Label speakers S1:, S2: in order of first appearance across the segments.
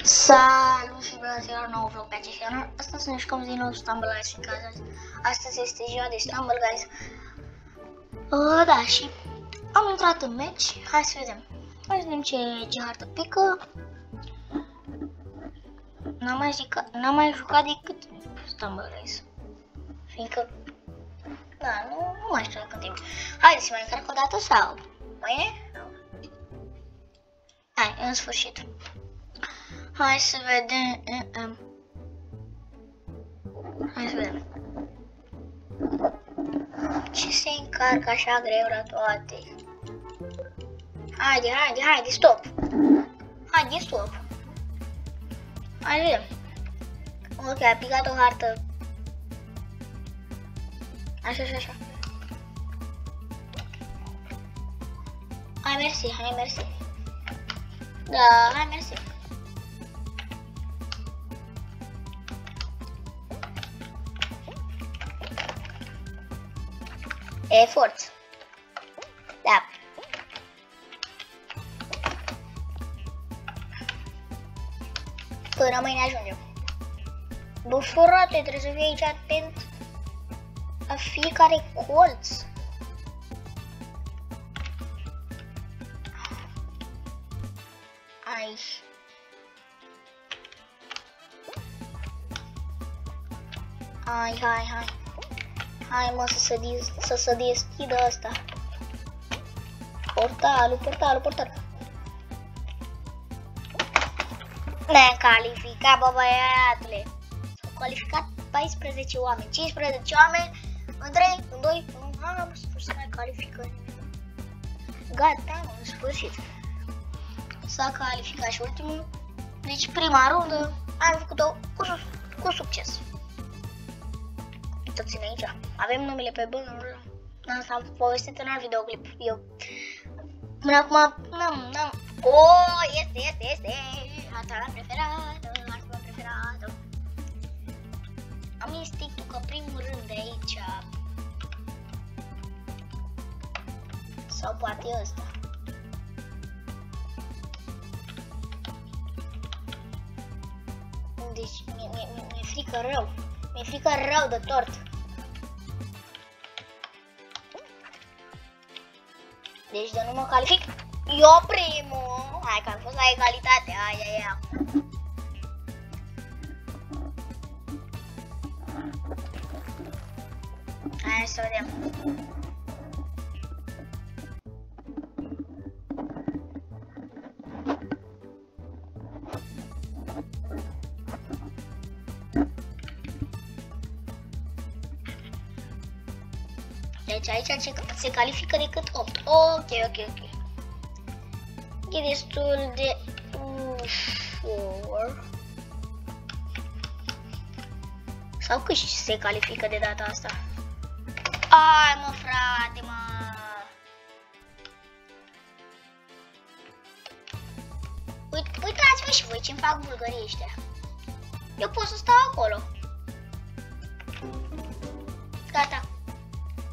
S1: Salut și bună seara, nou vlog pe acest canal. Astăzi ne jucăm din nou Stumble Guys, fiindcă astăzi este ziua de Stumble Guys. Da, și am intrat în match. Hai să vedem. Hai să vedem ce hartă pică. N-am mai jucat decât Stumble Guys, fiindcă da, nu mai știu cât timp. Haideți să mai încarc o dată sau mâine? Hai, în sfârșit. Hai să vedem. Hai să vedem. Ce se încarcă așa greu la toate? Haide, stop! Haide, stop! Hai să vedem. Ok, a picat o hartă. Așa. Hai, mersi. Da, hai, mersi. Efort. Da. Până mâine ajungem. Bă, frate, trebuie să fii aici atent la fiecare colț. Aici. Hai. Hai mă să se deschidă asta. Portalul. Ne-am calificat, bă băiatule. S-au calificat 14 oameni, 15 oameni. În 3, în 2, în 1. Am spus să mai calificăm. Gata, în sfârșit. S-a calificat și ultimul. Deci prima rundă am făcut-o cu succes. Uitați-ne aici. Avem numele pe bănuri. Asta am povestit în alt videoclip. Eu până acum n-am. Este. Harta mea preferată. Am instinctul că primul rând de aici. Sau poate ăsta. Deci mi-e frică rău. Mi-e frică rău de tort. Deci de nu mă calific, eu primul. Hai că am fost la egalitate. Hai. Hai să vedem. Deci aici se califică decât 8. Ok. E destul de ușor. Sau cât se califică de data asta? Ai mă frate, mă! Uitați-vă și voi ce-mi fac bulgării ăștia. Eu pot să stau acolo. Gata.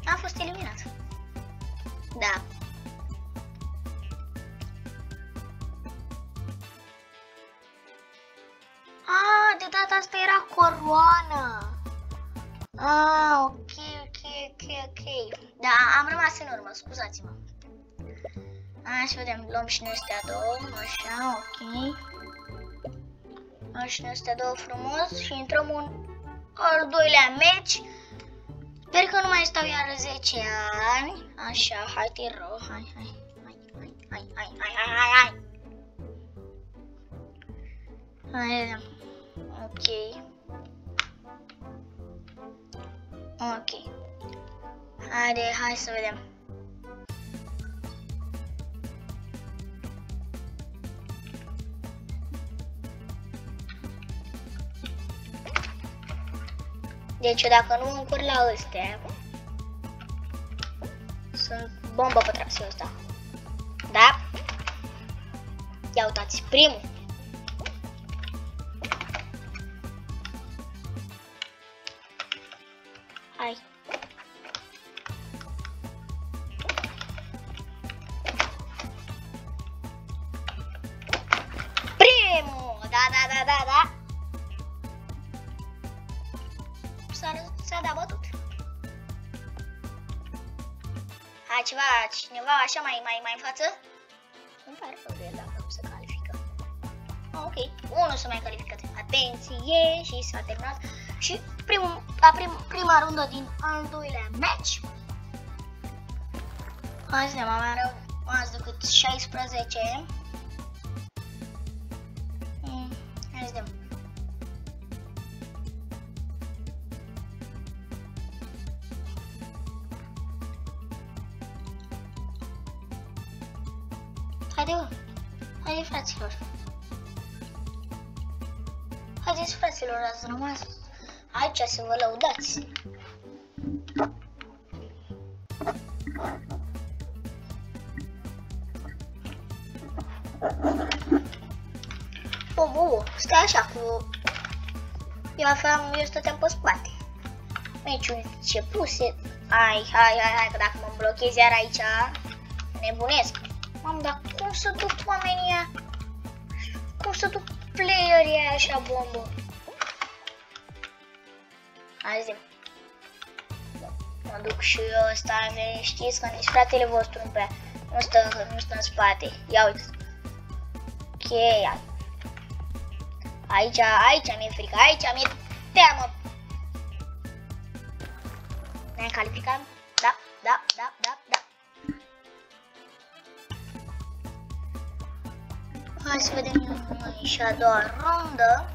S1: Am fost eliminat. Da. De data asta era coroană. Ok. Da, am rămas în urmă, scuzați-mă. Hai să vedem, luăm și noi astea două, așa, ok. Luăm și noi astea două frumos și intrăm în al doilea match. Sper că nu mai stau iară 10 ani. Așa, hai te rog, hai. Hai, ok. Hai să vedem. Deci dacă nu încur la ăstea, sunt bombă pe traseul ăsta. Da? Ia uitați, primul. Hai. Da. S-a dat bătut. Hai cineva așa mai în față? Îmi pare rău de el dacă nu se califică. Ok, unul s-a mai calificat. Atenție, și s-a terminat. Și prima rundă din al doilea match. Hai să vedem, am rămas decât 16. Hai să vedem. Haide fraților. Haideți fraților, ați rămas aici să vă lăudați. Stai așa cu... Eu stăteam pe spate. Meciul începuse. Hai, că dacă mă blochez iar aici, nebunesc. Mamă, dar cum să duc oamenii ăia? Cum să duc playerii ăia așa bombă? Hai zi. Mă duc și eu ăsta, știți că nici fratele vostru nu stă în spate. Ia uite. Ok, aici mi-e frică, aici mi-e teamă. Ne-am calificat? Da. Hai să vedem și a doua rundă.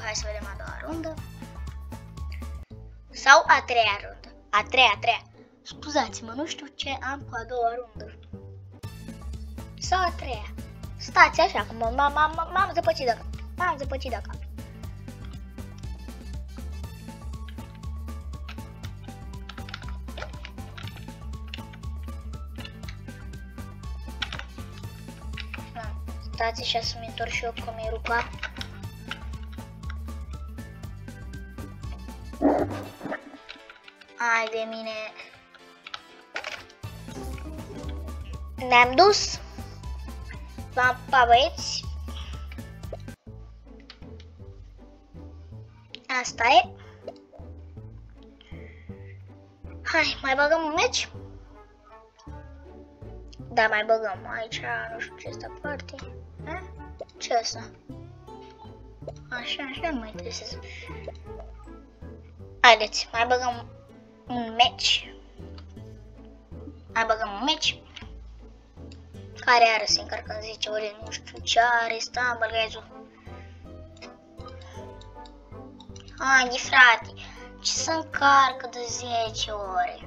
S1: Hai să vedem a doua rundă. Sau a treia rundă. A treia. Scuzați-mă, nu știu ce am cu a doua rundă. Sau a treia. Stați așa, că m-am zăpăcit de cap. Stați așa să-mi întorc și eu că mi-e rupa. Hai de mine. Ne-am dus. Pa băieți. Asta e. Hai, mai băgăm un meci? Da, mai băgăm aici, nu știu ce asta parte. Ce asta? Așa, nu mai trebuie să... Haideți, mai băgăm un meci. Care are se încarcă în 10 ore, nu știu ce are, stumble guys-ul. Haide frate, ce se încarcă de 10 ore?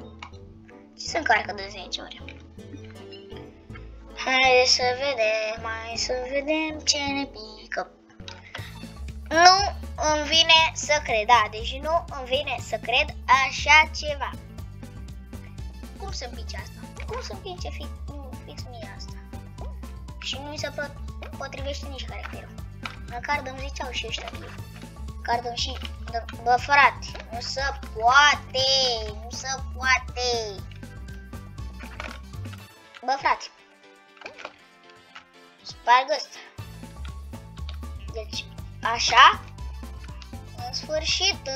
S1: Hai să vedem ce ne pică. Nu îmi vine să cred, deci nu îmi vine să cred așa ceva. Cum să împice asta? Cum să împinge fix mie asta? Și nu mi se potrivește nici caracterul. Măcar dăm ziceau și ăștia. Cardăm și... Bă frate, nu se poate. Bă frate. Sparg ăsta. Deci, așa. În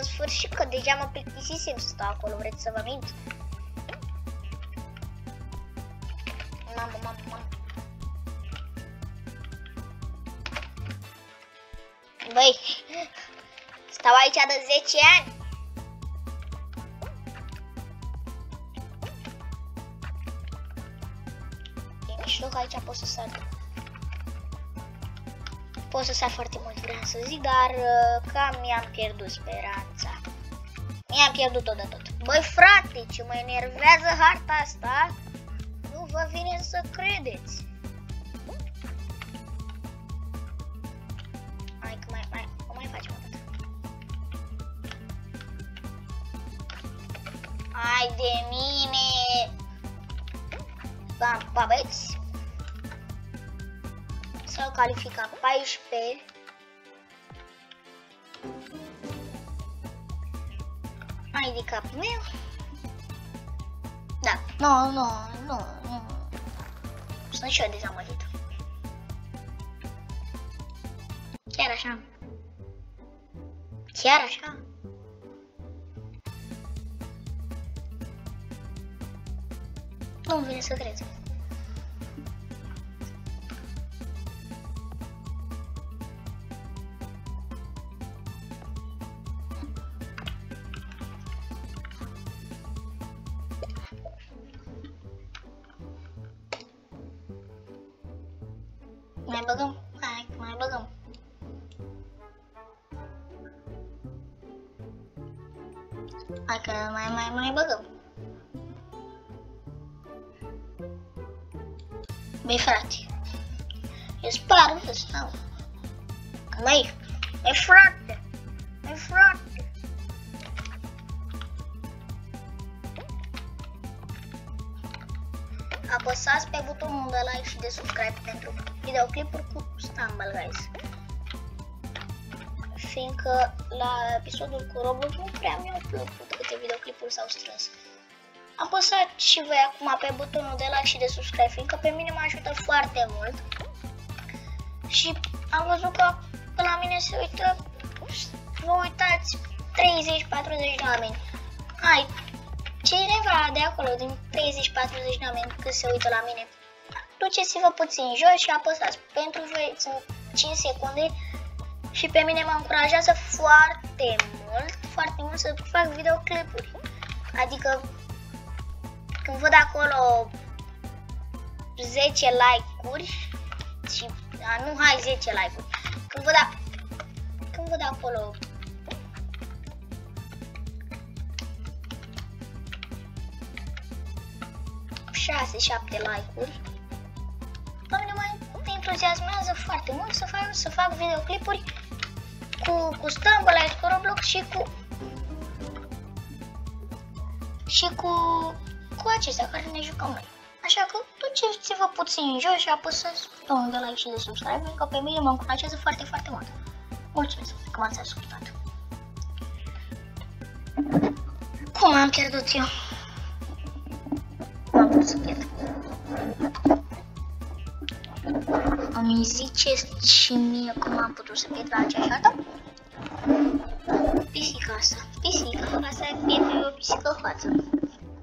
S1: sfârșit, că deja mă plictisisem să stau acolo, vreți să vă mint? Mamă. Băi, stau aici de 10 ani. E mișto că aici pot să sar. Pot să sar foarte mult, vreau să zic, dar cam mi-am pierdut speranța. Mi-am pierdut-o de tot. Băi frate, ce mă enervează harta asta, nu vă vine să credeți. Hai că o mai facem o dată. Hai de mine. Pa băieți. S-au calificat 14. Hai de capul meu. Da, nu. Sunt și eu dezamăgit. Chiar așa? Chiar așa? Nu-mi vine să cred. Mai băgăm? Hai, mai băgăm. Hai că mai băgăm. Băi frate, eu spar ăsta. Mai frate, mai frate. Apăsați pe butonul de like și de subscribe pentru videoclipuri cu Stumble Guys. Fiindcă la episodul cu Roblox nu prea mi-au plăcut câte videoclipuri s-au strâns. Apăsați și voi acum pe butonul de like și de subscribe, fiindcă pe mine mă ajută foarte mult. Și am văzut că la mine se uită, vă uitați, 30-40 de oameni. Hai, cineva de acolo, din 30-40 de oameni, când se uită la mine, duceți-vă puțin jos și apăsați. Pentru voi sunt 5 secunde și pe mine mă încurajează foarte mult să fac videoclipuri. Adică când văd acolo 10 like-uri și nu, hai 10 like-uri. Când văd acolo 6-7 like-uri, pe mine mă entuziasmează foarte mult să fac videoclipuri cu Stumble Guys, cu Roblox și cu acestea care ne jucăm noi. Așa că duceți-vă puțin jos și apăsați butonul de like și de subscribe, pentru că pe mine mă încurajează foarte mult. Mulțumesc că m-ați ascultat. Cum am pierdut eu? Nu am putut să pierd. Îmi ziceți și mie cum am putut să pierd la aceeași dată? Pisica asta. Pisica asta e o pisică față.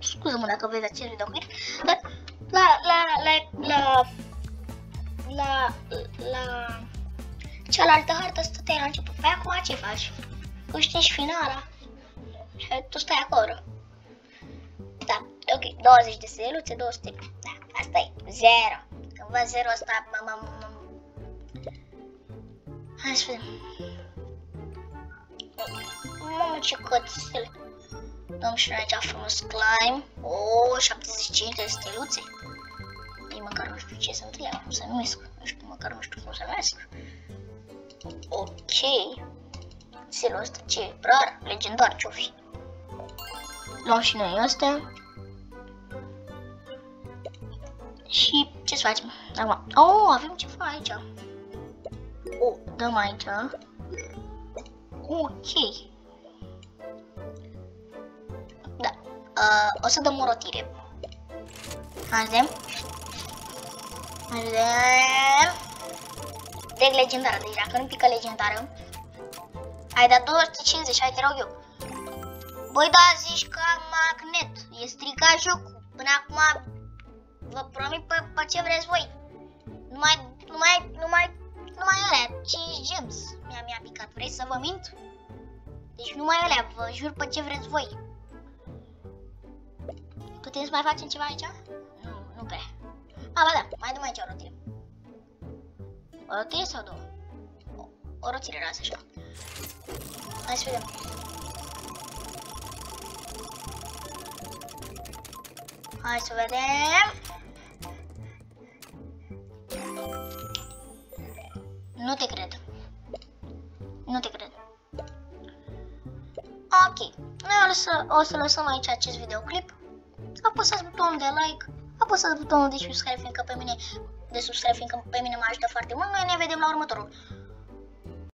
S1: Scuză-mă dacă vezi acest videoclip, dar la cealaltă hartă stăteai la început. Păi acum ce faci? Câștigi finala și tu stai acolo. Da, ok, 20 de steluțe, 200. Da, asta e, 0. Când văd 0 asta, hai să vedem. Mamă, ce cățel. Dăm și noi aici frumos climb. 75 de steluțe. Nici măcar nu știu ce sunt ele, cum se numesc. Măcar nu știu cum se numesc. Ok. Stelul ăsta ce e? Rar, legendar, ce-o fi? Luăm și noi astea. Și ce să facem? Acum, avem ceva aici. Dăm aici. Ok. Da. O să dăm o rotire. Hai să vedem. Deci legendară, deci dacă nu pică legendară. Hai, da 250, hai te rog eu. Băi, da, zici ca magnet. E stricat jocul. Până acum vă promit pe ce vreți voi. Numai alea, 5 gems mi-a picat. Vrei să vă mint? Deci numai alea, vă jur pe ce vreți voi. Putem să mai facem ceva aici? Nu prea. Ba da, mai dăm aici o rotire. O rotire sau două? O rotire, lasă așa. Hai să vedem. Hai să vedem. Nu te cred. Nu te cred. Ok. Noi o să lăsăm aici acest videoclip. Apăsați butonul de like. Apăsați butonul de subscribe, fiindcă pe mine mă ajută foarte mult. Noi ne vedem la următorul.